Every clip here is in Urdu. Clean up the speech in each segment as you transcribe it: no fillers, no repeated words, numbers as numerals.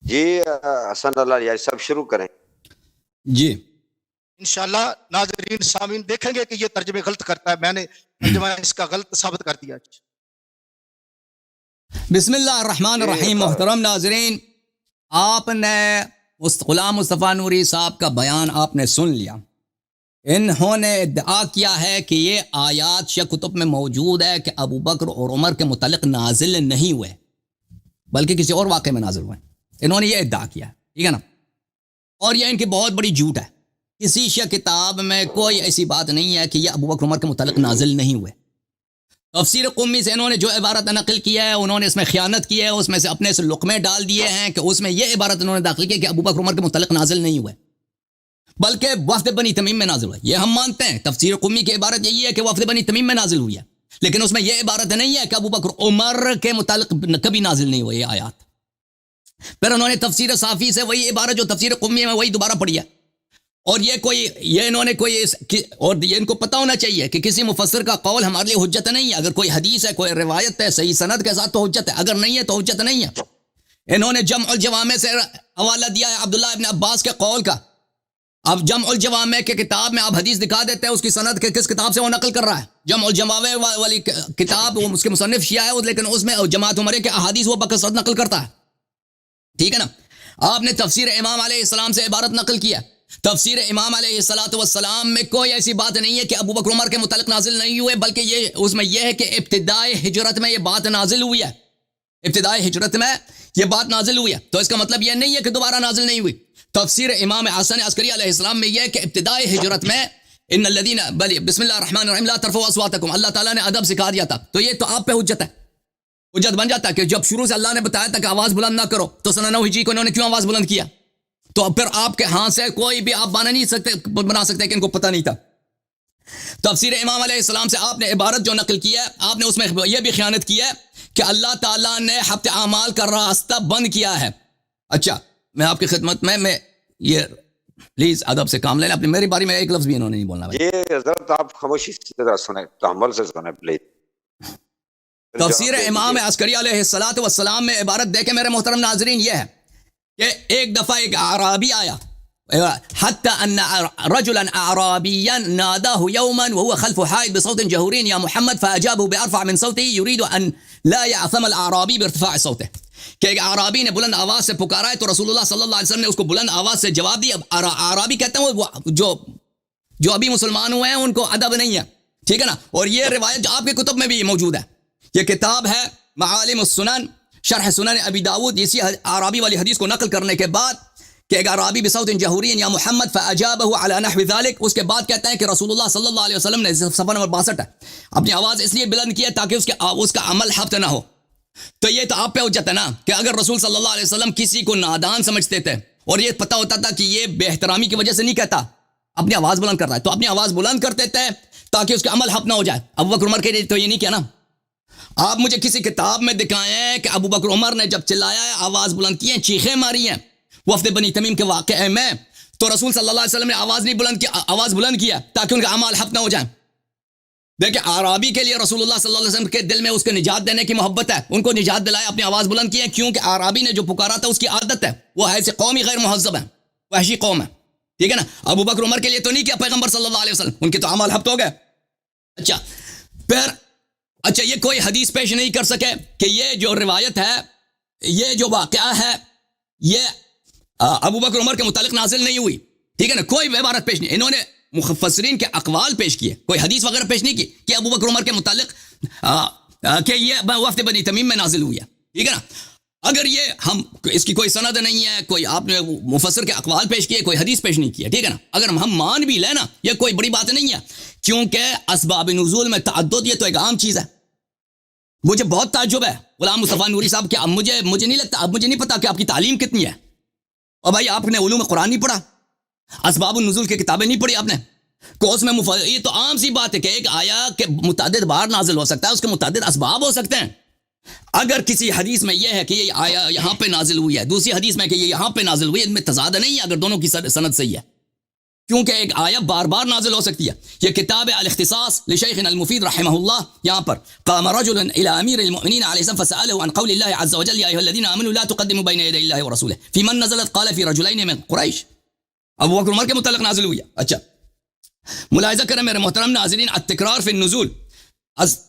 جی حسن اللہ یہ سب شروع کریں جی انشاءاللہ ناظرین سامعین دیکھیں گے کہ یہ ترجمے غلط کرتا ہے، میں نے ترجمہ اس کا غلط ثابت کر دیا۔ بسم اللہ الرحمن الرحیم۔ محترم ناظرین، آپ نے غلام مصطفیٰ نوری صاحب کا بیان آپ نے سن لیا۔ انہوں نے ادعا کیا ہے کہ یہ آیات شیعہ کتب میں موجود ہے کہ ابو بکر اور عمر کے متعلق نازل نہیں ہوئے بلکہ کسی اور واقعے میں نازل ہوئے۔ انہوں نے یہ ادعا کیا، ٹھیک ہے نا، اور یہ ان کی بہت بڑی جھوٹ ہے۔ کسی شیعہ کتاب میں کوئی ایسی بات نہیں ہے کہ یہ ابو بکر عمر کے متعلق نازل نہیں ہوئے۔ تفسیر قمی سے انہوں نے جو عبارت نقل کی ہے انہوں نے اس میں خیانت کی ہے، اس میں سے اپنے سے لقمے ڈال دیے ہیں کہ اس میں یہ عبارت انہوں نے داخل کی کہ ابو بکر عمر کے متعلق نازل نہیں ہوئے بلکہ وفد بنی تمیم میں نازل ہوئے۔ یہ ہم مانتے ہیں، تفسیر قمی کی عبارت یہی ہے کہ وفد بنی تمیم میں نازل ہوئی ہے، لیکن اس میں یہ عبارت نہیں ہے کہ ابو بکر عمر کے متعلق کبھی نازل نہیں ہوئے یہ آیات۔ پھر انہوں نے تفسیر صافی سے وہی عبارت جو تفسیر قمی میں وہی دوبارہ پڑھی ہے، اور انہوں نے اور یہ ان کو پتہ ہونا چاہیے کہ کسی مفسر کا قول ہمارے لیے حجت نہیں ہے۔ اگر کوئی حدیث ہے، کوئی روایت ہے صحیح سند کے ساتھ تو حجت ہے، اگر نہیں ہے تو حجت نہیں ہے۔ انہوں نے جمع الجوامع سے حوالہ دیا ہے عبداللہ ابن عباس کے قول کا۔ اب جمع الجوامع کے کتاب میں آپ حدیث دکھا دیتے ہیں، اس کی سند کے کس کتاب سے وہ نقل کر رہا ہے؟ جمع الجوامع والی کتاب اس کے مصنف شیعہ ہے، لیکن اس میں جماعت عمرہ کے احادیث وہ بکثرت نقل کرتا ہے، ٹھیک ہے نا۔ آپ نے تفسیر امام علیہ السلام سے عبارت نقل کیا۔ تفسیر امام علیہ السلام میں کوئی ایسی بات نہیں ہے کہ ابو بکر عمر کے متعلق نازل نہیں ہوئے، بلکہ اس میں یہ ہے کہ ابتدائے ہجرت میں یہ بات نازل ہوئی ہے، ابتدائے ہجرت میں یہ بات نازل ہوئی ہے، تو اس کا مطلب یہ نہیں ہے کہ دوبارہ نازل نہیں ہوئی۔ تفسیر امام حسن عسکری علیہ السلام میں یہ ہے کہ ابتدائے ہجرت میں ان الذین بسم اللہ الرحمن الرحیم لا ترفعوا اصواتکم، اللہ تعالیٰ نے ادب سکھا دیا تھا، تو یہ تو آپ پہ حجت ہے، حجت بن جاتا ہے کہ جب شروع سے اللہ نے بتایا تھا کہ آواز بلند نہ کرو، تو سنہ 9 ہجری کو انہوں نے کیوں آواز بلند کیا؟ تو پھر آپ کے ہاں سے کوئی بھی آپ بنا سکتے کہ ان کو پتہ نہیں تھا۔ تفسیر امام علیہ السلام سے آپ نے عبارت جو نقل کی ہے، آپ نے اس میں یہ بھی خیانت کی ہے کہ اللہ تعالیٰ نے حبط اعمال کا راستہ بند کیا ہے۔ اچھا، میں آپ کی خدمت میں یہ پلیز ادب سے کام لیں، اپنی میری باری میں ایک لفظ بھی انہوں نے نہیں بولنا بھائی۔ یہ حضرت آپ خاموشی سے سنیں، تحمل سے سنیں پلیز۔ تفسیر امام عسکری علیہ السلام میں عبارت دیکھیں میرے محترم ناظرین، یہ ہے کہ ایک دفعہ ایک اعرابی آیا، حتی ان رجلا اعرابیا ناداه يوما وهو خلف حائط بصوت جهور يا محمد فاجابه بارفع من صوته يريد ان لا يعثم الاعرابي بارتفاع صوته، کہ ایک اعرابی نے بلند آواز سے پکارا ہے تو رسول اللہ صلی اللہ علیہ وسلم نے اس کو بلند آواز سے جواب دیا۔ اعرابی کہتے ہیں وہ جو ابھی مسلمان ہوئے ہیں ان کو ادب نہیں ہے، ٹھیک ہے نا۔ اور یہ روایت جو آپ کے کتب میں بھی موجود ہے، یہ کتاب ہے معالم السنن شرح سنن ابی داود، اسی اعرابی والی حدیث کو نقل کرنے کے بعد کہ ایک اعرابی بصوت جہوری یا محمد فاجابه على نحو ذلك، اس کے بعد کہتے ہیں کہ رسول اللہ صلی اللہ علیہ وسلم نے صفحہ نمبر 62 ہے اپنی آواز اس لیے بلند کی ہے تاکہ اس کا عمل حبط نہ ہو۔ تو یہ تو آپ پہ حجت ہے نا کہ اگر رسول صلی اللہ علیہ وسلم کسی کو نادان سمجھتے تھے اور یہ پتہ ہوتا تھا کہ یہ بے احترامی کی وجہ سے نہیں کہتا، اپنی آواز بلند کر رہا ہے، تو اپنی آواز بلند کرتے تھے تاکہ اس کا عمل حبط نہ ہو جائے۔ ابو بکر عمر کے لیے تو یہ نہیں کیا نا۔ آپ مجھے کسی کتاب میں دکھائیں کہ ابو بکر عمر نے جب چلایا ہے، آواز بلند کی ہیں، چیخیں ماری ہیں وفد بنی تمیم کے واقعے میں، تو رسول صلی اللہ علیہ وسلم نے آواز بلند کیا تاکہ ان کا اعمال حبط نہ ہو جائیں۔ دیکھیں، اعرابی کے لیے رسول اللہ صلی اللہ علیہ وسلم کے دل میں اس کو نجات دینے کی محبت ہے، ان کو نجات دلایا، اپنی آواز بلند کی ہے، کیونکہ اعرابی نے جو پکارا تھا اس کی عادت ہے، وہ ایسے قومی غیر مہذب ہے، وحشی قوم ہے، ٹھیک ہے نا۔ ابو بکر عمر کے لیے تو نہیں کیا پیغمبر صلی اللہ علیہ وسلم، ان کے تو اعمال حبط ہو گئے۔ اچھا یہ کوئی حدیث پیش نہیں کر سکے کہ یہ جو روایت ہے، یہ جو واقعہ ہے، یہ ابو بکر عمر کے متعلق نازل نہیں ہوئی، ٹھیک ہے نا۔ کوئی عبارت پیش نہیں، انہوں نے مفسرین کے اقوال پیش کیے، کوئی حدیث وغیرہ پیش نہیں کی کہ ابو بکر عمر کے متعلق کہ یہ وفد بنی تمیم میں نازل ہوئی ہے، ٹھیک ہے نا۔ اگر یہ اس کی کوئی سند نہیں ہے، کوئی آپ نے مفسر کے اقوال پیش کیے، کوئی حدیث پیش نہیں کیا، ٹھیک ہے نا۔ اگر ہم مان بھی لیں نا، یہ کوئی بڑی بات نہیں ہے، کیونکہ اسباب نزول میں تعدد یہ تو ایک عام چیز ہے۔ مجھے بہت تعجب ہے غلام مصطفیٰ نوری صاحب کہ مجھے نہیں لگتا، اب مجھے نہیں پتا کہ آپ کی تعلیم کتنی ہے، اور بھائی آپ نے علوم قرآن نہیں پڑھا، اسباب النزول کی کتابیں نہیں پڑھی آپ نے، کو اس میں یہ تو عام سی بات ہے کہ ایک آیا کہ متعدد بار نازل ہو سکتا ہے، اس کے متعدد اسباب ہو سکتے ہیں۔ اگر کسی حدیث میں یہ ہے کہ یہ آیا یہاں پہ نازل ہوئی ہے، دوسری حدیث میں کہ یہ یہاں پہ نازل ہوئی ہے، ان میں تضاد نہیں ہے اگر دونوں کی سند صحیح ہے۔ کیونکہ ایک آیت بار بار نازل ہو سکتی ہے. یہ کتاب الاختصاص لشیخنا المفید رحمہ اللہ. یہاں پر قام رجل الى امیر المؤمنین علیہ السلام فسأله عن قول اللہ عز وجل یا ایھا الذین آمنوا لا تقدموا بین یدی اللہ ورسولہ فی من نزلت قال فی رجلین من قریش. ابو بکر عمر کے متعلق نازل ہوئی ہے. اچھا ملاحظہ کریں میرے محترم ناظرین، التکرار فی النزول،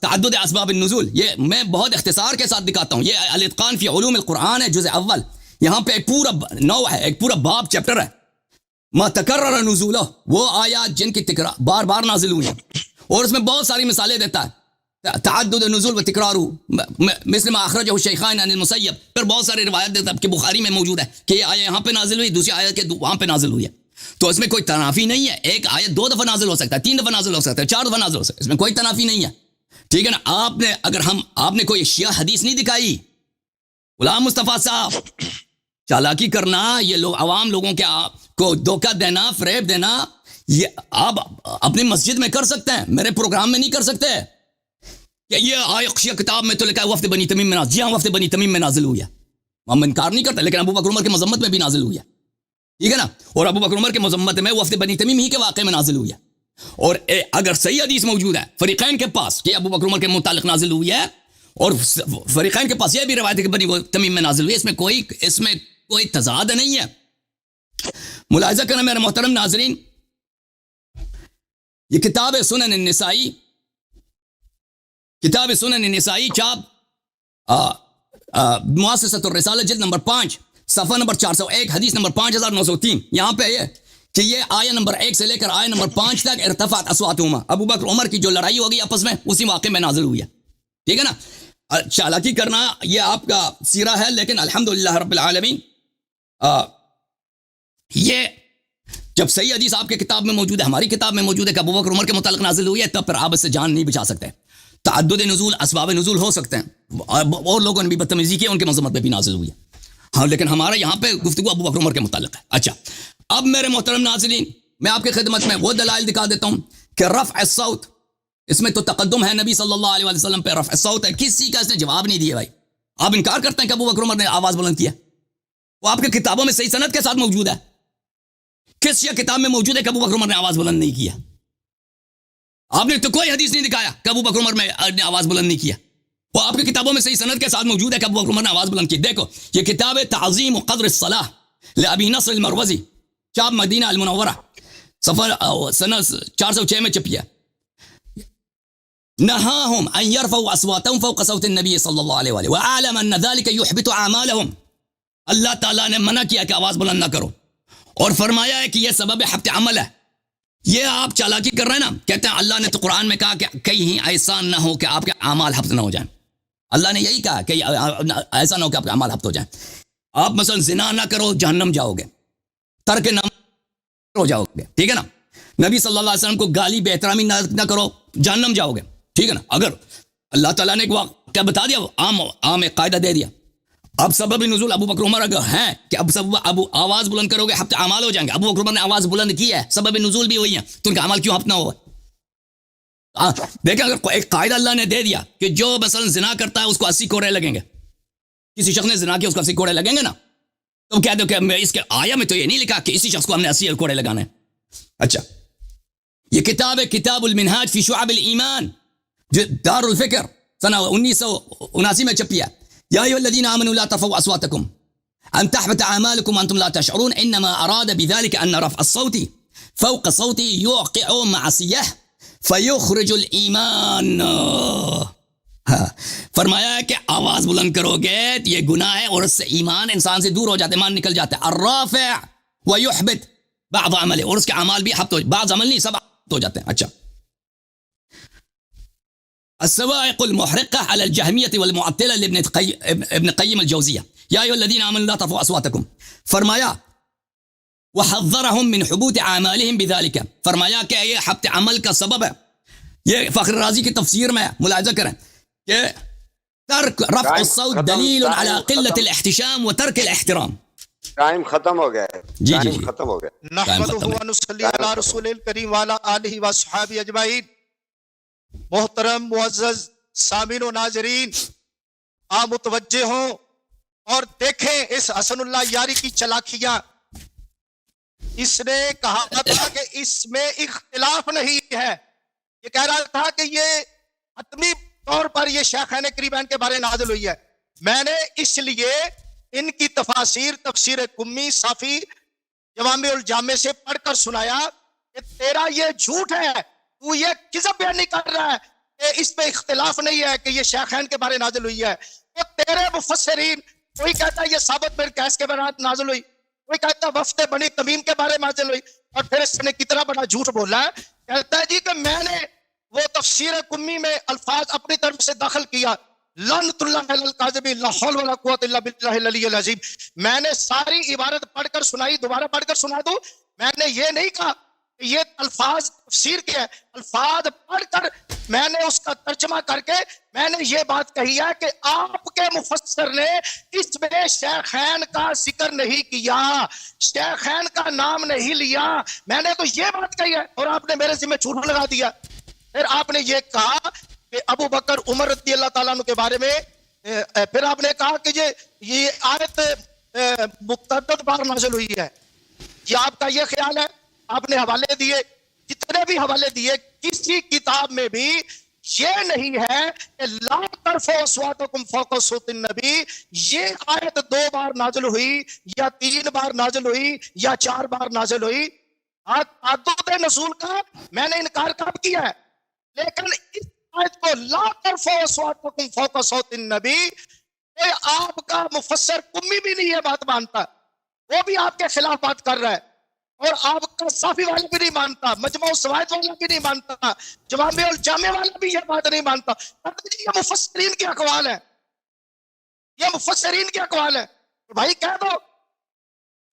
تعدد اسباب النزول، یہ میں بہت اختصار کے ساتھ دکھاتا ہوں. یہ الاتقان فی علوم القرآن ہے، جزء اول. یہاں پہ ایک پورا نو ہے، ایک پورا باب چیپٹر ہے، ما تکرر نزولہ، وہ آیات جن کی تکرار بار بار نازل ہوئی ہیں، اور اس میں بہت ساری مثالیں دیتا ہے. تعدد نزول و تکرار مثل ما اخرجہ الشیخان عن المسیب. پھر بہت ساری روایت دیتا ہے کہ بخاری میں موجود ہے کہ یہ آیت یہاں پہ نازل ہوئی، دوسری آیت کے وہاں پہ نازل ہوئی ہے. تو اس میں کوئی تنافی نہیں ہے. ایک آیت 2 دفعہ نازل ہو سکتا ہے، 3 دفعہ نازل ہو سکتا ہے، 4 دفعہ نازل ہو سکتا ہے، اس میں کوئی تنافی نہیں ہے. ٹھیک ہے نا. آپ نے کوئی شیعہ حدیث نہیں دکھائی. غلام مصطفیٰ صاحب، چالاکی کرنا، یہ لوگ عوام لوگوں کے کو دھوکہ دینا، فریب دینا، یہ آپ اپنی مسجد میں کر سکتے ہیں، میرے پروگرام میں نہیں کر سکتے. کہ یہ آیت شیعہ کتاب میں تو لکھا ہے وفد بنی تمیم میں نازل. جی ہاں، وفد بنی تمیم میں نازل ہوئی ہے، ہم انکار نہیں کرتے، لیکن ابو بکر عمر کے مذمت میں بھی نازل ہوئی ہے. ٹھیک ہے نا. اور ابو بکر عمر کے مذمت میں وفد بنی تمیم ہی کے واقعے میں نازل ہوئی ہے. اور اگر صحیح حدیث موجود ہے فریقین کے پاس کہ ابو بکر عمر کے متعلق نازل ہوئی ہے، اور فریقین کے پاس یہ بھی روایت ہے کہ بنی تمیم میں نازل ہوئی ہے، اس میں کوئی تضاد نہیں ہے. ملاحظہ کرنا میرے محترم ناظرین، یہ کتاب سنن النسائی چاپ مؤسسۃ الرسالہ جلد نمبر 5 صفحہ نمبر 401 حدیث نمبر 5903. یہاں پہ یہ کہ یہ آیت نمبر 1 سے لے کر آیت نمبر 5 تک ارتفعت اصواتہما، ابو بکر عمر کی جو لڑائی ہوگی آپس میں اسی واقعے میں نازل ہوئی ہے. ٹھیک ہے نا. چالاکی کرنا یہ آپ کا سیرہ ہے، لیکن الحمدللہ رب العالمین یہ جب صحیح حدیث آپ کے کتاب میں موجود ہے، ہماری کتاب میں موجود ہے کہ ابو بکر عمر کے متعلق نازل ہوئی ہے، تب پھر آپ اس سے جان نہیں بچا سکتے. تعدد نزول، اسباب نزول ہو سکتے ہیں، اور لوگوں نے بھی بدتمیزی کی، ان کے مذمت میں بھی نازل ہوئی ہے. ہاں، لیکن ہمارا یہاں پہ گفتگو ابو بکر عمر کے متعلق ہے. اچھا، اب میرے محترم ناظرین، میں آپ کی خدمت میں وہ دلائل دکھا دیتا ہوں کہ رفع الصوت، اس میں تو تقدم ہے نبی صلی اللہ علیہ وسلم پہ. رفع الصوت ہے، کسی کا اس نے جواب نہیں دیا. بھائی آپ انکار کرتے ہیں کہ ابو بکر عمر نے آواز بلند کیا؟ وہ آپ کی کتابوں میں صحیح سند کے ساتھ موجود ہے. کس یا کتاب میں موجود ہے کہ ابو بکر عمر نے آواز بلند نہیں کیا؟ آپ نے تو کوئی حدیث نہیں دکھایا کہ ابو بکر عمر نے آواز بلند نہیں کیا. وہ آپ کی کتابوں میں صحیح سند کے ساتھ موجود ہے کہ ابو بکر عمر نے آواز بلند کی. دیکھو، یہ کتاب تعظیم و قدر الصلاح لابی نصر المروزی، چاپ مدینہ المنورہ، صفحہ سنہ 406 میں چھپی ہے. نہاہم ان یرفعوا اصواتهم فوق صوت النبی صلی اللہ علیہ وآلہ وعلم ان ذلك يحبط اعمالهم. اللہ تعالیٰ نے منع کیا کہ آواز بلند نہ کرو، اور فرمایا ہے کہ یہ سبب حبط عمل ہے. یہ آپ چالاکی کر رہے ہیں نا. کہتے ہیں اللہ نے تو قرآن میں کہا کہ کہیں ایسا نہ ہو کہ آپ کے اعمال حبط نہ ہو جائیں. اللہ نے یہی کہا کہ ایسا نہ ہو کہ آپ کے اعمال حبط ہو جائیں. آپ مثلا زنا نہ کرو، جہنم جاؤ گے، ترک نہ ہو جاؤ گے. ٹھیک ہے نا. نبی صلی اللہ علیہ وسلم کو گالی بے احترامی نہ کرو، جہنم جاؤ گے. ٹھیک ہے نا. اگر اللہ تعالیٰ نے کیا بتا دیا، عام ایک قاعدہ دے دیا. اب سبب نزول ابو بکر عمر اگر ہیں کہ اب آواز بلند کرو گے حبط اعمال ہو جائیں گے. ابو بکر عمر نے آواز بلند کی ہے، سبب نزول بھی وہی ہے، تو ان کا اعمال کیوں حبط نہ ہوا؟ دیکھیں، اگر ایک قاعدہ اللہ نے دے دیا کہ جو مثلا زنا کرتا ہے اس کو 80 کوڑے لگیں گے، کسی شخص نے زنا کیا اس کو 80 کوڑے لگیں گے نا، تو کہہ دو کہ اس کے آیا میں تو یہ نہیں لکھا کہ اسی شخص کو ہم نے 80 کوڑے لگانے. اچھا، یہ کتاب ہے کتاب المنہاج فی شعب الایمان، جو دار الفکر سنہ 1979 میں چھپی ہے. یا ایھا الذین آمنوا لا ترفعوا اصواتکم ان تحبط اعمالکم وانتم لا تشعرون انما اراد بذلك ان رفع الصوت فوق صوت يوقع معصیہ فیخرج الایمان. فرمایا ہے کہ آواز بلند کرو گے یہ گناہ ہے، اور اس سے ایمان انسان سے دور ہو جاتا ہے، ایمان نکل جاتا ہے. الرافع ويحبط بعض عمله، اور اس کے اعمال بھی حبط ہو، بعض عمل نہیں، سب حبط ہو جاتے ہیں. اچھا، السوائق المحرقة على الجهمية والمعطلة لابن قیم الجوزیہ. یا ایھا الذین آمنوا لا ترفعوا اصواتکم، فرمایا وحذرهم من حبوط اعمالهم بذلك، فرمایا کہ یہ حبط عمل کا سبب ہے. یہ فخر رازی کی تفسیر میں ملاحظہ کریں کہ ترک رفع الصوت دلیل على قلة الاحتشام وترك الاحترام. ٹائم ختم ہو گیا ہے. جی ختم ہو گیا. نحمدہ و نصلی علی رسول الکریم وعلی آلہ و صحابہ اجمعین. محترم معزز سامعین و ناظرین، آپ متوجہ ہوں اور دیکھیں اس حسن اللہ یاری کی چالاکیاں. اس نے کہا تھا کہ اس میں اختلاف نہیں ہے، یہ کہہ رہا تھا کہ یہ حتمی طور پر یہ شیخین کریمین کے بارے نازل ہوئی ہے. میں نے اس لیے ان کی تفاسیر، تفسیر کمی، صافی، جوامع الجامع سے پڑھ کر سنایا کہ تیرا یہ جھوٹ ہے، تو یہ کذب بیان نہیں کر رہا ہے کہ اس پہ اختلاف نہیں ہے کہ یہ شیخین کے بارے نازل ہوئی ہے. تو تیرے مفسرین، کوئی کہتا ہے یہ ثابت بن قیس کے بارے نازل ہوئی، کوئی کہتا ہے وفد بنی تمیم کے بارے میں نازل ہوئی، اور پھر اس نے کتنا بڑا جھوٹ بولا ہے. کہتا ہے جی کہ میں نے وہ تفسیر کمی میں الفاظ اپنی طرف سے داخل کیا، لعنت اللہ علی الکاذبین لا حول ولا قوت الا باللہ العلی العظیم. میں نے ساری عبارت پڑھ کر سنائی، دوبارہ پڑھ کر سنا دوں. میں نے یہ نہیں کہا کہ یہ الفاظ تفسیر کے ہیں، الفاظ پڑھ کر میں نے اس کا ترجمہ کر کے میں نے یہ بات کہی ہے کہ آپ کے مفسر نے اس میں شیخین کا ذکر نہیں کیا، شیخین کا نام نہیں لیا. میں نے تو یہ بات کہی ہے اور آپ نے میرے ذمہ جھوٹ لگا دیا. پھر آپ نے یہ کہا کہ ابو بکر عمر رضی اللہ تعالیٰ عنہ کے بارے میں، پھر آپ نے کہا کہ یہ آیت متعدد بار نازل ہوئی ہے. یہ آپ کا یہ خیال ہے. آپ نے حوالے دیے، جتنے بھی حوالے دیے، کسی کتاب میں بھی یہ نہیں ہے کہ لا ترفعوا اصواتکم فوق صوت النبی یہ آیت 2 بار نازل ہوئی یا 3 بار نازل ہوئی یا 4 بار نازل ہوئی. تعدد نزول کا میں نے انکار کب کیا ہے، لیکن اس آیت کو لا ترفعوا اصواتکم فوق صوت النبی، آپ کا مفسر کمی بھی نہیں یہ بات مانتا، وہ بھی آپ کے خلاف بات کر رہا ہے. اور آپ کا صافی والا بھی نہیں مانتا، مجموع الزوائد والا بھی نہیں مانتا، جوامع الجامع والا بھی یہ بات نہیں مانتا. یہ مفسرین کے اقوال ہے، یہ مفسرین کے اقوال ہے. تو بھائی کہہ دو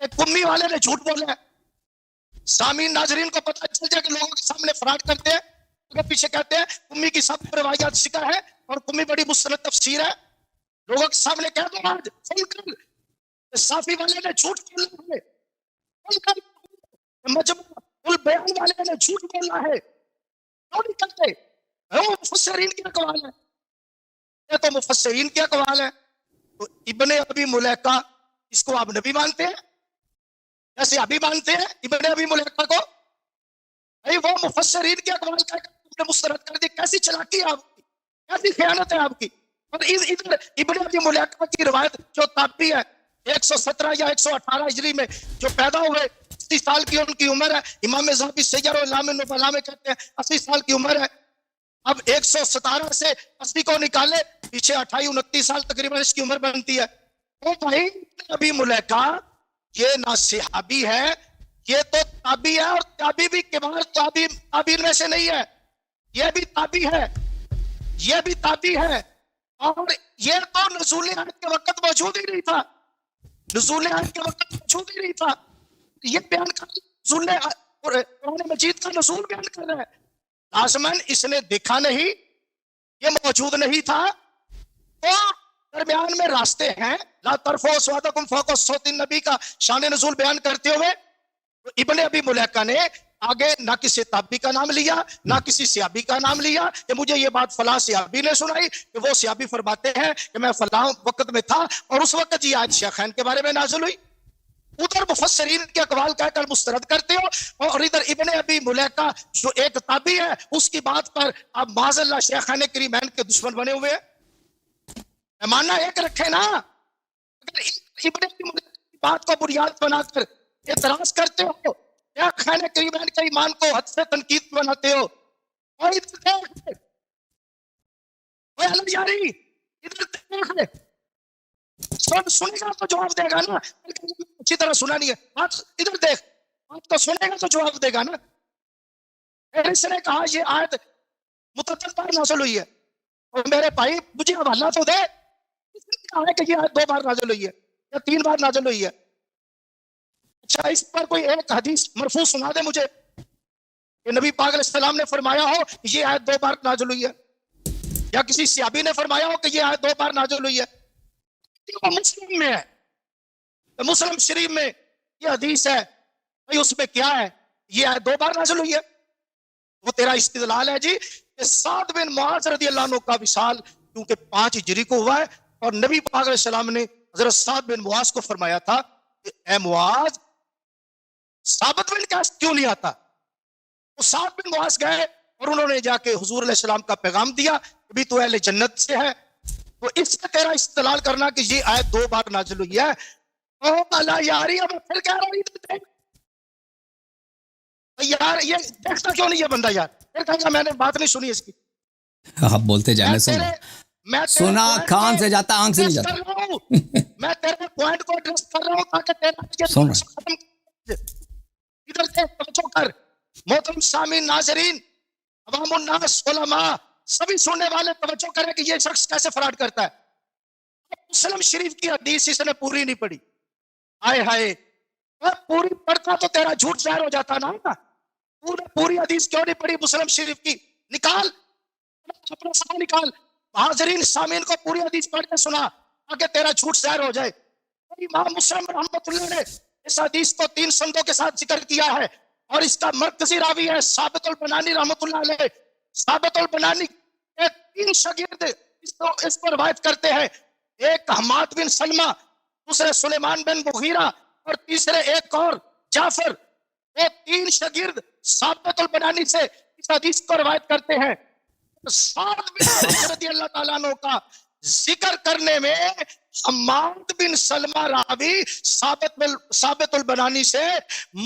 کہ کمی والے نے جھوٹ بولا ہے. سامعین ناظرین کو پتہ چل جائے کہ لوگوں کے سامنے فراڈ کرتے ہیں، اگر پیچھے کہتے ہیں کمی کی سب روایات شکا ہے اور کمی بڑی مستند تفسیر ہے. لوگوں کے سامنے کہہ دو آج کھل کر صافی والے نے جھوٹ بولا ہے، کھل کر مجموع البیان والے نے جھوٹ بولا ہے. کیوں نہیں کرتے؟ وہ مفسرین کے اقوال ہے، یہ تو مفسرین کے اقوال ہے. تو ابن ابی ملیکہ اس کو آپ نبی مانتے ہیں جیسے ابھی مانتے ہیں ابن ابی ملیکہ کو؟ بھائی وہ مفسرین کے اقوال کا مسترد کر دی. کیسی چلاکی ہے آپ کی، کیسی خیانت ہے آپ کی. اور ادھر ابن ابی ملیکہ کی روایت جو تابعی ہے 117 یا 118 ہجری میں جو پیدا ہوئے، 80 سال کی ان کی عمر ہے. امام ذہبی سیر اعلام النبلاء میں کہتے ہیں 80 سال کی عمر ہے. اب 117 سے 80 کو نکالے، پیچھے 28 29 سال تقریباً اس کی عمر بنتی ہے. تو بھائی ابی ملیکہ یہ نہ صحابی ہے، یہ تو تابعی ہے، اور تابعی بھی کبار تابعین میں سے نہیں ہے، یہ بھی تابعی ہے، یہ بھی تابعی ہے. اور یہ تو نزول آیت کے وقت موجود ہی نہیں تھا، نزول آیت کے وقت موجود ہی نہیں تھا. یہ بیان کر نزول قرآن مجید کا نزول بیان کر رہا ہے. لازماً اس نے دیکھا نہیں، یہ موجود نہیں تھا. تو درمیان میں راستے ہیں. لا ترفعوا اصواتکم فوق صوت النبی کا شان نزول بیان کرتے ہوئے ابن ابی ملیکہ نے آگے نہ کسی تابعی کا نام لیا نہ کسی صحابی کا نام لیا کہ مجھے یہ بات فلاں صحابی نے سنائی کہ وہ صحابی فرماتے ہیں کہ میں فلاں وقت میں تھا اور اس وقت یہ آیت شیخین کے بارے میں نازل ہوئی. ادھر مفسرین کے اقوال کہہ کر مسترد کرتے ہو، اور ادھر ابن ابی ملیکہ جو ایک تابعی ہے اس کی بات پر آپ معاذ اللہ شیخین کریمین کے دشمن بنے ہوئے ہیں. ماننا ایک رکھے نا. اگر ابن ابی ملیکہ کی بات کو بنیاد بنا کر اعتراض کرتے ہو، شیخین کریمین کے ایمان کو حد سے تنقید بناتے ہو، اور ادھر دیکھ اوے اللہ یاری ادھر دیکھ سنے گا تو جواب دے گا نا. اچھی طرح سنا نہیں ہے بات، ادھر دیکھ بات تو سنے گا تو جواب دے گا نا. اس نے کہا یہ آیت متعدد بار نازل ہوئی ہے، اور میرے بھائی مجھے حوالہ تو دے، اس نے کہا ہے کہ یہ آیت 2 بار نازل ہوئی ہے یا 3 بار نازل ہوئی ہے. اچھا اس پر کوئی ایک حدیث مرفوع سنا دے مجھے کہ نبی پاک علیہ السلام نے فرمایا ہو یہ آیت 2 بار نازل ہوئی ہے، یا کسی صحابی نے فرمایا ہو کہ یہ آیت 2 بار نازل ہوئی ہے. مسلم میں ہے، مسلم شریف میں یہ حدیث ہے، بھائی اس میں کیا ہے یہ آیت 2 بار نازل ہوئی ہے. وہ تیرا استدلال ہے جی کہ سعد بن معاذ رضی اللہ عنہ کا وصال کیونکہ 5 ہجری کو ہوا ہے، اور نبی پاک علیہ السلام نے حضرت سعد بن معاذ کو فرمایا تھا کہ اے معاذ ثابت بن قیس کیوں نہیں آتا؟ وہ سعد بن معاذ گئے اور انہوں نے جا کے حضور علیہ السلام کا پیغام دیا کہ بھی تو اہل جنت سے ہے. تو اس سے تیرا استدلال کرنا کہ یہ آیت 2 بار نازل ہوئی ہے. او اللہ یاری، اب پھر کہہ رہا ہوں یار یہ دیکھتا کیوں نہیں یہ بندہ یار؟ پھر کہے گا میں نے بات نہیں سنی اس کی. آپ بولتے جائیں، میں سن میں سنا، کان سے جاتا آنکھ سے نہیں جاتا. میں تیرے پوائنٹ کو ایڈریس کر رہا ہوں تاکہ تیرا سن رہا. ادھر سے توجہ کر. محترم سامعین، ناظرین، عوام الناس، علماء، سبھی سننے والے توجہ کریں کہ یہ شخص کیسے فراڈ کرتا ہے. مسلم شریف کی حدیث اس نے پوری نہیں پڑھی. ہائے ہائے، پوری پڑھتا تو تیرا جھوٹ ظاہر ہو جاتا نا. پوری حدیث کیوں نہیں پڑھی مسلم شریف کی؟ نکال اپنا سفا نکال. حاضرین سامعین کو پوری حدیث پڑھ کے سنا تاکہ تیرا جھوٹ ظاہر ہو جائے. امام مسلم رحمۃ اللہ نے اس حدیث کو 3 سندوں کے ساتھ ذکر کیا ہے اور اس کا مرکزی راوی ہے ثابت البنانی رحمۃ اللہ علیہ. ثابت البنانی کے 3 شاگرد اس کو روایت کرتے ہیں. ایک حماد بن سلمہ، دوسرے سلیمان بن مغیرہ اور تیسرے ایک اور جعفر. وہ 3 شاگرد ثابت البنانی سے اس حدیث کو روایت کرتے ہیں. سعد بن معاذ رضی اللہ تعالیٰ عنہ کا ذکر کرنے میں حماد بن سلمہ راوی ثابت البنانی سے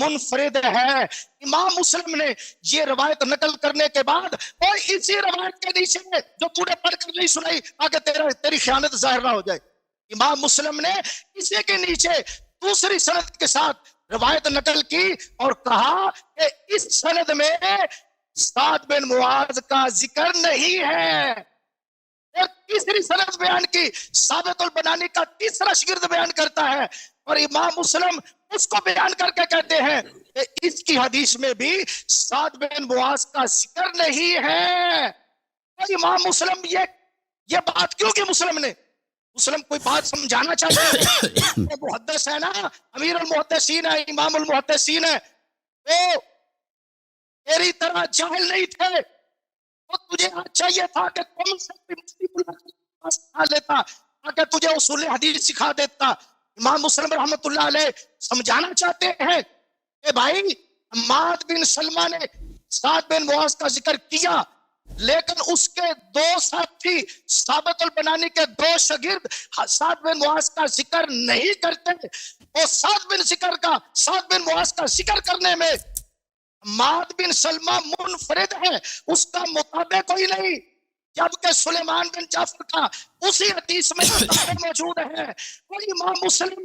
منفرد ہے. امام مسلم نے یہ روایت نقل کرنے کے بعد اور اسی روایت کے نیچے جو تو نے پڑھ کر نہیں سنائی تاکہ تیری خیانت ظاہر نہ ہو جائے، امام مسلم نے اسی کے نیچے دوسری سند کے ساتھ روایت نقل کی اور کہا کہ اس سند میں سعد بن معاذ کا ذکر نہیں ہے. اور تیسری سند بیان کی ثابت البنانی کا تیسرا شاگرد بیان کرتا ہے اور امام مسلم اس کو بیان کر کے کہتے ہیں کہ اس کی حدیث میں بھی سعد بن معاذ کا ذکر نہیں ہے. اور امام مسلم یہ بات کیوں کی؟ مسلم کوئی بات سمجھانا چاہتے ہیں. وہ محدث ہے نا، امیر المحدثین ہے، امام المحدثین ہے. وہ تیری طرح جاہل نہیں تھے. تو تجھے چاہیے تھا کہ تم سے مفتی اللہ سکھا لیتا تاکہ تجھے اصول حدیث سکھا دیتا. امام مسلم رحمت اللہ علیہ سمجھانا چاہتے ہیں کہ بھائی حماد بن سلمہ نے سعد بن معاذ کا ذکر کیا لیکن اس کے 2 ساتھی ثابت البنانی کے 2 شاگرد سعد بن معاذ کا ذکر نہیں کرتے. اور سعد بن معاذ کا ذکر کرنے میں حماد بن سلمہ منفرد ہے، اس کا مطابق کوئی نہیں، جبکہ سلیمان بن جعفر کا اسی حدیث میں موجود ہے. اور امام مسلم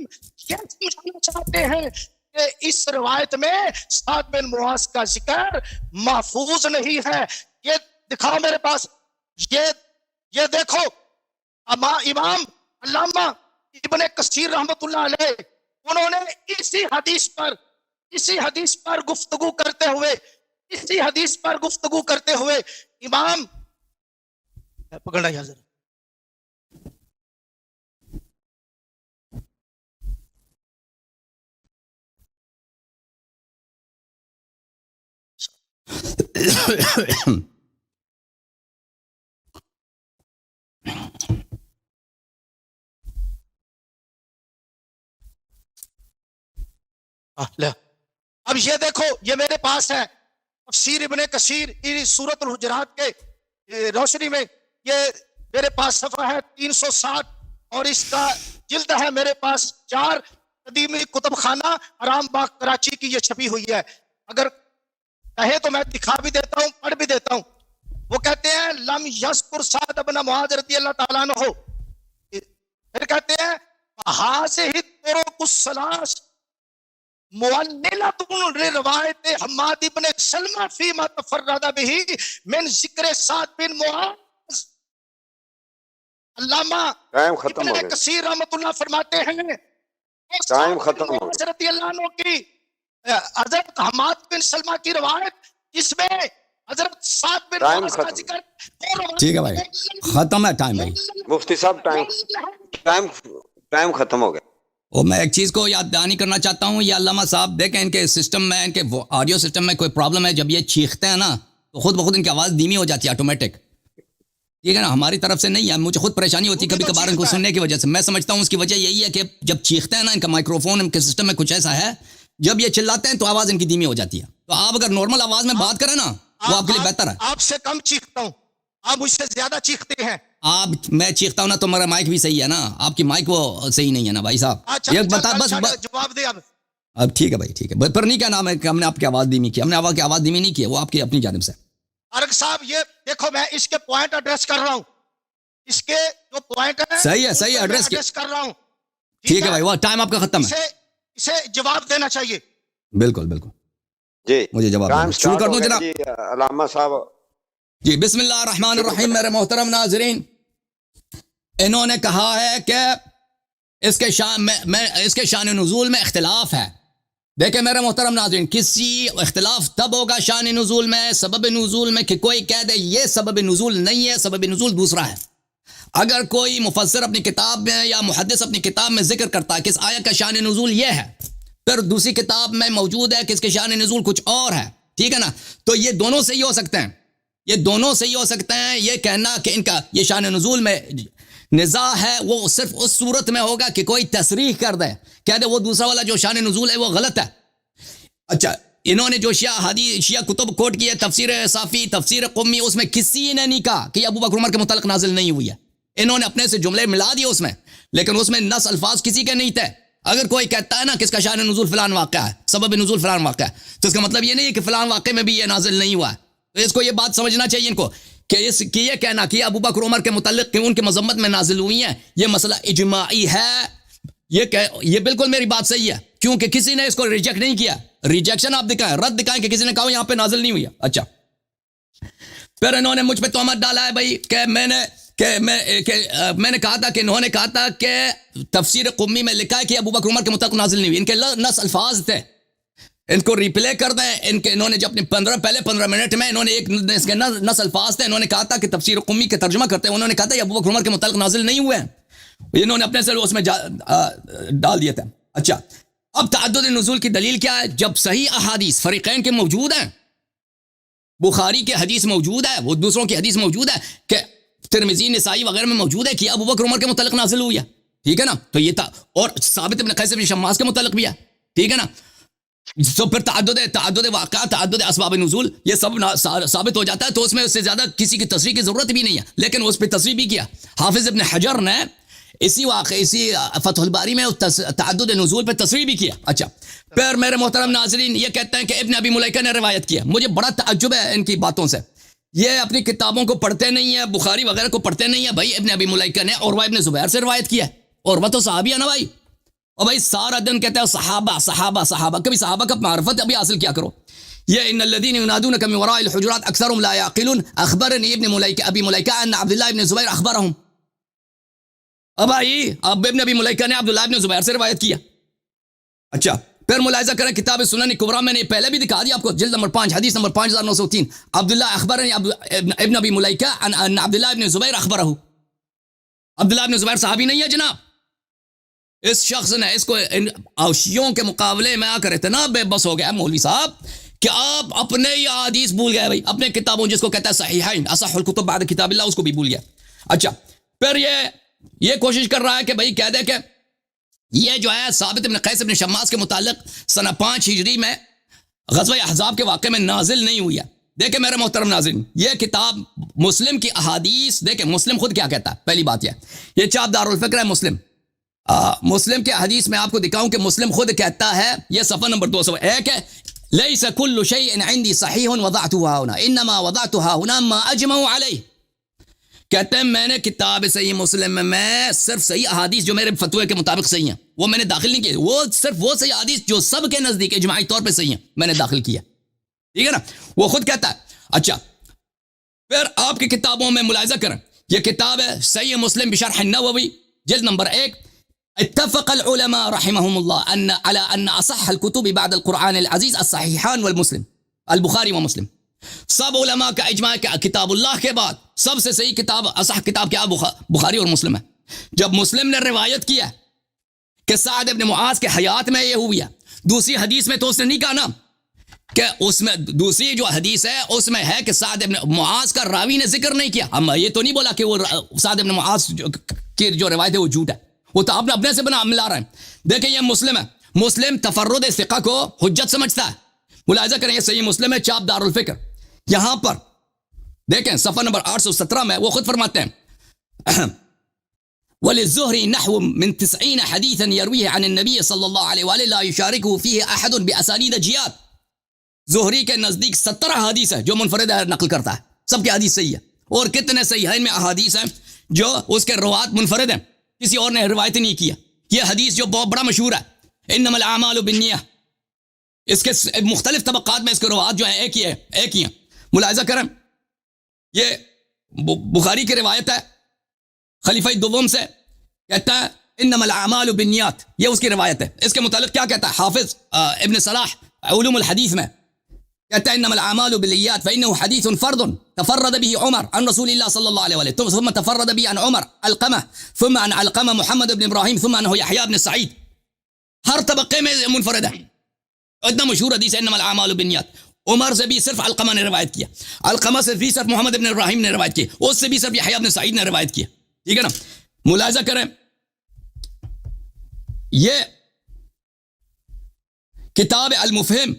یہ سمجھانا چاہتے ہیں کہ اس روایت میں سعد بن معاذ کا ذکر محفوظ نہیں ہے. یہ دکھاؤ میرے پاس، یہ دیکھو امام علامہ ابن کثیر رحمت اللہ علیہ انہوں نے اسی حدیث پر گفتگو کرتے ہوئے امام پکڑا یا ذرا اب یہ دیکھو، یہ میرے پاس ہے تفسیر ابن کثیر سورۃ الحجرات کے روشنی میں. یہ میرے پاس صفحہ ہے 360 اور اس کا جلد ہے میرے پاس 4. قدیمی کتب خانہ آرام باغ کراچی کی یہ چھپی ہوئی ہے. اگر کہے تو میں دکھا بھی دیتا ہوں، پڑھ بھی دیتا ہوں. وہ کہتے ہیں لم یذکر سعد بن معاذ رضی اللہ تعالیٰ عنہ، پھر کہتے ہیں هذه الطرق الثلاث معللۃ لروایت حماد بن سلمہ فیما تفرد به من ذکر سعد بن معاذ. علامہ ابن کثیر رحمۃ اللہ فرماتے ہیں ٹائم ختم ہو گیا. رضی اللہ عنہ کی حضرت حماد بن سلمہ کی روایت جس میں حضرت سعد بن معاذ کا ذکر. ٹھیک ہے بھائی، ختم ہے ٹائم. بھائی مفتی صاحب ٹائم ختم ہو گیا. اور میں ایک چیز کو یاد دہانی کرنا چاہتا ہوں، یہ علامہ صاحب دیکھیں ان کے سسٹم میں، ان کے آڈیو سسٹم میں کوئی پرابلم ہے. جب یہ چیختے ہیں نا تو خود بخود ان کی آواز دھیمی ہو جاتی ہے آٹومیٹک. ٹھیک ہے نا، ہماری طرف سے نہیں ہے، مجھے خود پریشانی ہوتی ہے کبھی کبھار ان کو سننے کی وجہ سے. میں سمجھتا ہوں اس کی وجہ یہی ہے کہ جب چیختے ہیں نا ان کا مائکرو فون ان کے سسٹم میں کچھ ایسا ہے جب یہ چلاتے ہیں تو آواز ان کی دھیمی ہو جاتی ہے. تو آپ اگر نارمل آواز میں بات کریں نا وہ آپ کے لیے بہتر ہے. آپ سے کم چیختا ہوں, آپ مجھ سے زیادہ چیختے ہیں. میں چیختا ہوں نا تو میرا مائک بھی صحیح ہے نا, آپ کی مائک وہ صحیح نہیں ہے نا بھائی صاحب. یہ بتا بس جواب دے اب ٹھیک ہے بھائی ٹھیک ہے, پر نہیں کہنا کہ ہم نے آپ کی آواز دھیمی کی, ہم نے آپ کی آواز دھیمی نہیں کی, وہ آپ کی اپنی جانب سے. ارگ صاحب یہ دیکھو میں اس کے پوائنٹ ایڈریس کر رہا ہوں, اس کے جو پوائنٹ ہے صحیح ہے ایڈریس کر رہا ہوں. ٹھیک ہے بھائی, وہ ٹائم آپ کا ختم ہے. اسے جواب دینا چاہیے. بالکل بالکل جی مجھے جواب شروع کر دوں جناب. علامہ صاحب جی بسم اللہ الرحمن الرحیم. میرے محترم ناظرین, انہوں نے کہا ہے کہ اس کے شان نزول میں اختلاف ہے. دیکھیں میرے محترم ناظرین, کسی اختلاف تب ہوگا شان نزول میں, سبب نزول میں, کہ کوئی کہہ دے یہ سبب نزول نہیں ہے, سبب نزول دوسرا ہے. اگر کوئی مفسر اپنی کتاب میں یا محدث اپنی کتاب میں ذکر کرتا ہے کہ اس آیت کا شان نزول یہ ہے, پھر دوسری کتاب میں موجود ہے کہ اس کے شان نزول کچھ اور ہے, ٹھیک ہے نا, تو یہ دونوں صحیح ہو سکتے ہیں. یہ دونوں صحیح ہو سکتے ہیں. یہ کہنا کہ ان کا یہ شان نزول میں نزاع ہے وہ صرف اس صورت میں ہوگا کہ کوئی تصریح کر دے, کہہ دے وہ دوسرا والا جو شان نزول ہے وہ غلط ہے. اچھا, انہوں نے جو شیعہ کتب کوٹ کی ہے, تفسیر صافی, تفسیر قمی, اس میں کسی نے نہیں کہا کہ ابو بکر عمر کے متعلق نازل نہیں ہوئی ہے. انہوں نے اپنے سے جملے ملا دیے اس میں, لیکن اس میں نص الفاظ کسی کے نہیں تھے. اگر کوئی کہتا ہے نا کہ اس کا شان نزول فلان واقعہ ہے, سبب نزول فلان واقعہ ہے, تو اس کا مطلب یہ نہیں ہے کہ فلان واقعے میں بھی یہ نازل نہیں ہوا ہے. تو اس کو یہ بات سمجھنا چاہیے ان کو کہ یہ کہنا کہ ابو بکر عمر کے متعلق کہ ان کے مذمت میں نازل ہوئی ہیں, یہ مسئلہ اجماعی ہے. یہ بالکل میری بات صحیح ہے, کیونکہ کسی نے اس کو ریجیکٹ نہیں کیا. ریجیکشن آپ دکھائیں, رد دکھائیں کہ کسی نے کہا یہاں پہ نازل نہیں ہوئی ہے. اچھا, پھر انہوں نے مجھ پہ تہمت ڈالا ہے بھائی کہ میں نے کہا تھا کہ انہوں نے کہا تھا کہ تفسیر قمی میں لکھا ہے کہ ابو بکر عمر کے متعلق نازل نہیں ہوئی. ان کے نص الفاظ تھے, ان کو ریپلے کر دیں. انہوں نے جب اپنے پہلے 15 منٹ میں انہوں نے ایک اس کے نص الفاظ تھے, انہوں نے کہا تھا کہ تفسیر قمی کے ترجمہ کرتے ہیں, انہوں نے کہا تھا یہ ابو بکر عمر کے متعلق نازل نہیں ہوئے ہیں. انہوں نے اپنے سے اس میں ڈال دیے تھے. اچھا, اب تعدد نزول کی دلیل کیا ہے؟ جب صحیح احادیث فریقین کے موجود ہیں, بخاری کے حدیث موجود ہے, وہ دوسروں کی حدیث موجود ہے, کہ ترمذی نسائی وغیرہ میں موجود ہے کہ ابو بکر عمر کے متعلق نازل ہوئی ہے, ٹھیک ہے نا, تو یہ تھا. اور ثابت ابن قیس بن شماس کے متعلق بھی ہے, ٹھیک ہے نا. تو پھر تعدد واقعات, تعدد اسباب نزول, یہ سب ثابت ہو جاتا ہے. تو اس میں اس سے زیادہ کسی کی تصریح کی ضرورت بھی نہیں ہے, لیکن اس پہ تصریح بھی کیا حافظ ابن حجر نے اسی فتح الباری میں تعدد نزول پہ تصریح بھی کیا. اچھا, پھر میرے محترم ناظرین یہ کہتے ہیں کہ ابن ابی ملیکہ نے روایت کیا. مجھے بڑا تعجب ہے ان کی باتوں سے, یہ اپنی کتابوں کو پڑھتے نہیں ہیں, بخاری وغیرہ کو پڑھتے نہیں ہیں. بھائی ابن ابی ملیکہ نے عروہ ابن زبیر سے روایت کیا, اور وہ تو صحابی ہے نا بھائی. اور بھائی سارا دن کہتے ہیں صحابہ صحابہ صحابہ, کبھی صحابہ کا معرفت ابھی حاصل کیا کرو. یہ ان الذين ينادونك من وراء الحجرات اکثرهم لا يعقلون اخبرني ابن ملیکہ ابی ملیکہ ان عبداللہ ابن زبیر اخبرهم. اب بھائی اب ابن ابی ملیکہ نے عبداللہ ابن زبیر سے روایت کیا. اچھا, پھر ملاحظہ کریں کتاب سنن کبریٰ میں نے پہلے بھی دکھا دیا آپ کو, جلد نمبر 5 حدیث نمبر 5903, عبداللہ اخبرنی ابن ابی ملیکہ ان عبداللہ ابن زبیر اخبرہ. عبداللہ ابن زبیر صحابی نہیں ہے جناب. اس شخص نے اس کو اوشیوں کے مقابلے میں آ کر اتنا بے بس ہو گیا مولوی صاحب کہ آپ اپنے ہی حدیث بھول گئے بھائی, اپنے کتابوں جس کو کہتا ہے صحیحین اصح الکتب بعد کتاب اللہ, اس کو بھی بھول گیا. اچھا, پھر یہ کوشش کر رہا ہے کہ بھائی کہہ دے کہ یہ جو ہے ثابت ابن قیس ابن شماس کے متعلق سنہ 5 ہجری میں غزوہ احزاب کے واقعے میں نازل نہیں ہوئی ہے. دیکھیں میرے محترم ناظرین, یہ کتاب مسلم کی احادیث, دیکھیں مسلم خود کیا کہتا ہے. پہلی بات یہ چاپ دار الفکر ہے مسلم. مسلم کے حدیث میں آپ کو دکھاؤں کہ مسلم خود کہتا ہے, یہ صفحہ نمبر 201 ہے, لیس کل شیء عندی صحیح وضعتها هنا انما وضعتها هنا ما اجمعوا علیہ. کہتے ہیں میں نے کتاب صحیح مسلم میں صرف صحیح احادیث جو میرے فتوے کے مطابق صحیح ہیں وہ میں نے داخل نہیں کی, وہ صرف وہ صحیح احادیث جو سب کے نزدیک اجماعی طور پہ صحیح ہیں میں نے داخل کیا, ٹھیک ہے نا, وہ خود کہتا ہے. اچھا, پھر آپ کی کتابوں میں ملاحظہ کریں, یہ کتاب ہے صحیح مسلم بشرح النووی, جلد نمبر 1, اتفق العلماء رحمهم الله على ان اصح الكتب بعد القرآن العزيز الصحيحان والمسلم البخاری و مسلم. سب علماء کا اجماع ہے کہ کتاب اللہ کے بعد سب سے صحیح کتاب, اصح کتاب کیا بخاری اور مسلم ہے. جب مسلم نے روایت کیا کہ سعد ابن معاذ کے حیات میں یہ ہوئی ہے, دوسری حدیث میں تو اس نے نہیں کہا نا کہ اس میں دوسری جو حدیث ہے اس میں ہے کہ سعد ابن معاذ کا راوی نے ذکر نہیں کیا. ہم یہ تو نہیں بولا کہ وہ سعد ابن معاذ کی جو روایت ہے وہ جھوٹ ہے, وہ تو آپ نے اپنے سے بنا ملا رہے ہیں. دیکھیں یہ مسلم ہے, مسلم تفرد ثقہ کو حجت سمجھتا ہے. ملاحظہ کریں یہ صحیح مسلم ہے چاپ دار الفکر. یہاں پر دیکھیں صفحہ نمبر 817 میں وہ خود فرماتے ہیں وَلِلزُّهْرِ نَحْوٌ مِّن 90 حَدِيثًا يَرْوِيهِ عَنِ النَّبِيِّ صلی اللہ علیہ وآلہ لَا يُشَارِكُهُ فِيهِ أَحَدٌ بِأَسَانِيدَ جِيَادٍ. زہری کے نزدیک 70 احادیث ہے جو منفرد نقل کرتا ہے. سب کی حدیث صحیح ہے. اور کتنے صحیحین میں احادیث ہیں جو اس کے روات منفرد ہیں, کسی اور نے روایت نہیں کیا. یہ حدیث جو بہت بڑا مشہور ہے انما الاعمال بالنیہ, اس کے مختلف طبقات میں اس کے روات جو ہیں ایک ہی ہیں. ملاحظہ کریں یہ بخاری کی روایت ہے خلیفہ دوم سے, کہتا ہے انما الاعمال بالنیات, یہ اس کی روایت ہے. اس کے متعلق کیا کہتا ہے حافظ ابن صلاح علوم الحدیث میں, کہتا ہے انما الاعمال بالنیات فانه حديث فرد تفرد به عمر عن رسول الله صلى الله عليه وسلم ثم تفرد به عن عمر علقمه ثم عن علقمه محمد بن ابراهيم ثم عنه يحيى بن سعيد. ہر طبقے میں منفرد ہے. اتنا مشہور حدیث ہے انما الاعمال بالنیات. عمر سے بھی صرف علقمہ نے روایت کیا, علقمہ سے بھی صرف محمد بن ابراہیم نے روایت کی, اس سے بھی صرف یحییٰ بن سعید نے روایت کیا. ٹھیک ہے نا. ملاحظہ کریں یہ کتاب المفہم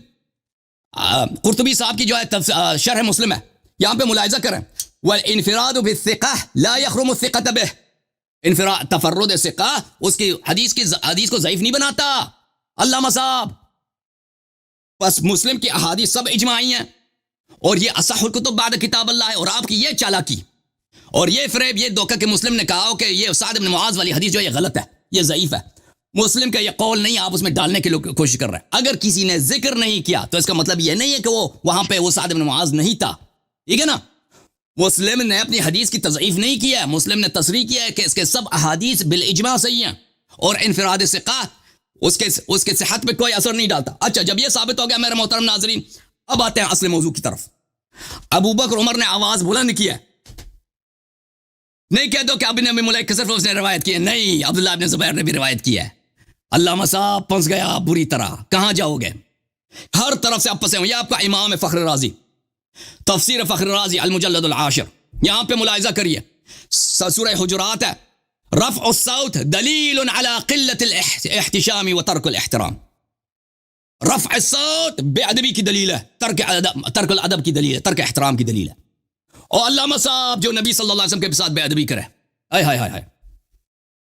قرطبی صاحب کی جو ہے شرح مسلم ہے, یہاں پہ ملاحظہ کریں والانفراد بالثقہ لا یخرم الثقۃ به. انفراد تفرد ثقہ اس کی حدیث کو ضعیف نہیں بناتا. علامہ صاحب بس مسلم کی احادیث سب اجماعی ہیں اور یہ اصح الکتب بعد کتاب اللہ ہے. اور آپ کی یہ چالاکی اور یہ فریب, یہ دھوکہ کہ مسلم نے کہا کہ یہ سعد بن معاذ والی حدیث جو یہ غلط ہے, یہ ضعیف ہے. مسلم کا یہ قول نہیں, آپ اس میں ڈالنے کی کوشش کر رہے ہیں. اگر کسی نے ذکر نہیں کیا تو اس کا مطلب یہ نہیں ہے کہ وہ وہاں پہ وہ سعد بن معاذ نہیں تھا. ٹھیک ہے نا. مسلم نے اپنی حدیث کی تضعیف نہیں کیا ہے, مسلم نے تصریح کیا ہے کہ اس کے سب احادیث بالاجماع صحیح ہیں اور انفراد ثقہ اس کے صحت پہ کوئی اثر نہیں ڈالتا. اچھا جب یہ ثابت ہو گیا میرے محترم ناظرین, اب آتے ہیں اصل موضوع کی طرف. ابو بکر عمر نے آواز بلند کی ہے. نہیں کہہ دو کہ ابن ابی ملیک صرف اس نے روایت کی ہے, نہیں, عبداللہ ابن زبیر نے بھی روایت کی ہے. علامہ صاحب پھنس گیا بری طرح. کہاں جاؤ گے؟ ہر طرف سے آپ پھنسے ہوئے. یہ آپ کا امام ہے فخر رازی, تفسیر فخر رازی المجلد العاشر. یہاں پہ ملاحظہ کریے سورہ حجرات ہے رفع الصوت دلیل علی قلت الاحتشام و ترک الاحترام. رفع الصوت بے ادبی کی دلیل ہے, ترک الادب کی دلیل ہے, ترک احترام کی دلیل ہے. اور علامہ صاحب جو نبی صلی اللہ علیہ وسلم کے ساتھ بے ادبی کرے, ہائے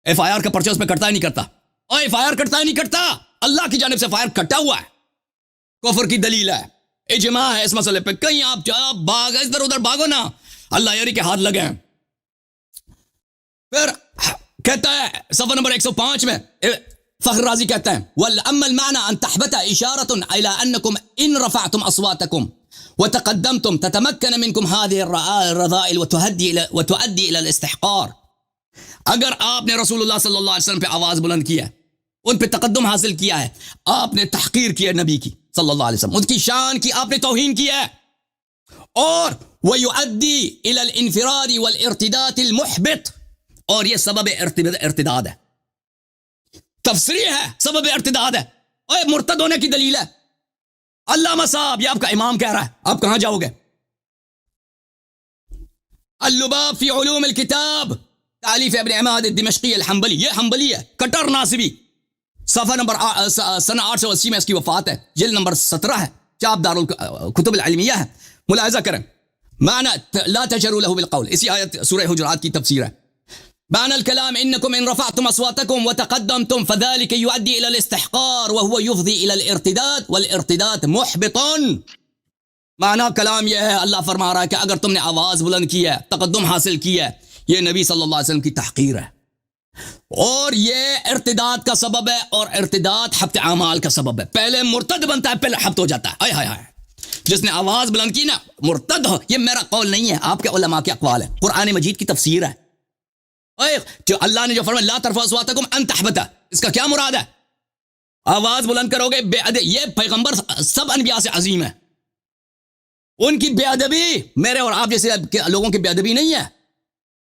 ایف آئی آر کا پرچہ اس میں کٹتا ہی نہیں کرتا, اور ایف آئی آر کٹتا ہی نہیں کرتا. اللہ کی جانب سے ایف آئی آر کٹا ہوا ہے, کفر کی دلیل ہے, اجماع ہے اس مسئلے پہ. کہیں آپ بھاگ ادھر ادھر بھاگو نا, اللہ یاری کے ہاتھ لگے ہیں. پھر کہتا ہے صفحہ نمبر 105 میں فخر رازی کہتا ہے وَأَمَّا الْمَعْنَى أَن تَحْبَتَ إِشَارَةٌ إِلَىٰ أَنَّكُمْ إِن رَفَعْتُمْ أَصْوَاتَكُمْ وَتَقَدَّمْتُمْ تَتَمَكَّنَ مِنْكُمْ هَذِهِ الرَّذَائِلُ وَتُؤَدِّي إِلَى الْإِسْتِحْقَارِ. اگر آپ نے رسول اللہ صلی اللہ علیہ وسلم پہ آواز بلند کی ہے, ان پہ تقدم حاصل کیا ہے, آپ نے تحقیر کی ہے نبی کی صلی اللہ علیہ وسلم, ان کی شان کی آپ نے توہین کی ہے, اور وَيُؤَدِّي إِلَى الْإِنْفِرَادِ وَالْإِرْتِدَادِ الْمُحْبِطِ, اور یہ سبب ارتداد ہے, تفسیری ہے, سبب ارتداد ہے, اور مرتد ہونے کی دلیل ہے. علامہ صاحب یہ آپ کا امام کہہ رہا ہے, آپ کہاں جاؤ گے؟ اللباب فی علوم الکتاب تالیف ابن عماد الدمشقی الحنبلی, یہ حنبلی ہے, کٹر ناصبی. صفحہ نمبر سنہ 880 میں اس کی وفات ہے, جلد نمبر 17 ہے, چاپ دار الکتب العلمیہ ہے. ملاحظہ کریں معنی لا تجروا له بالقول, اسی آیت سورہ حجرات کی تفسیر ہے. معنى الكلام إنكم إن رفعتم أصواتكم وتقدمتم فذلك يؤدي إلى الاستحقار وهو يفضي إلى الارتداد والارتداد محبط. معنی کلام یہ ہے, اللہ فرما رہا ہے کہ اگر تم نے آواز بلند کی ہے, تقدم حاصل کی ہے, یہ نبی صلی اللہ علیہ وسلم کی تحقیر ہے, اور یہ ارتداد کا سبب ہے, اور ارتداد حبط اعمال کا سبب ہے. پہلے مرتد بنتا ہے, پہلے حبط ہو جاتا ہے. ہائے جس نے آواز بلند کی نا مرتد ہو. یہ میرا قول نہیں ہے, آپ کے علماء کے اقوال ہے, قرآن مجید کی تفسیر ہے. جو اللہ نے جو فرمایا لا ترفعوا اصواتکم ان تحبط, اس کا کیا مراد ہے؟ آواز بلند کرو گے بے ادب. یہ پیغمبر سب انبیاء سے عظیم ہے, ان کی بے ادبی میرے اور آپ جیسے لوگوں کی بے ادبی نہیں ہے.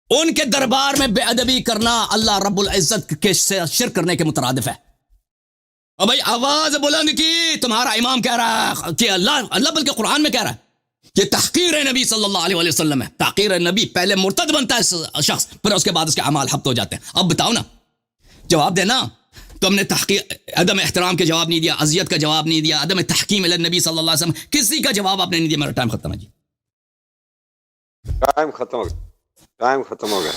ان کے دربار میں بے ادبی کرنا اللہ رب العزت کے شرک کرنے کے مترادف ہے. اور بھائی آواز بلند کی, تمہارا امام کہہ رہا ہے کہ اللہ بلکہ قرآن میں کہہ رہا ہے یہ تحقیر نبی صلی اللہ علیہ وسلم ہے. تحقیر نبی, پہلے مرتد بنتا ہے شخص, پھر اس کے بعد اس کے اعمال حبط ہو جاتے ہیں. اب بتاؤ نا, جواب دینا. تم نے تحقیق عدم احترام کے جواب نہیں دیا, اذیت کا جواب نہیں دیا, عدم تحکیم الی النبی صلی اللہ علیہ وسلم, کسی کا جواب آپ نے نہیں دیا. میرا ٹائم ختم ہے جی. ٹائم ختم ہو گیا.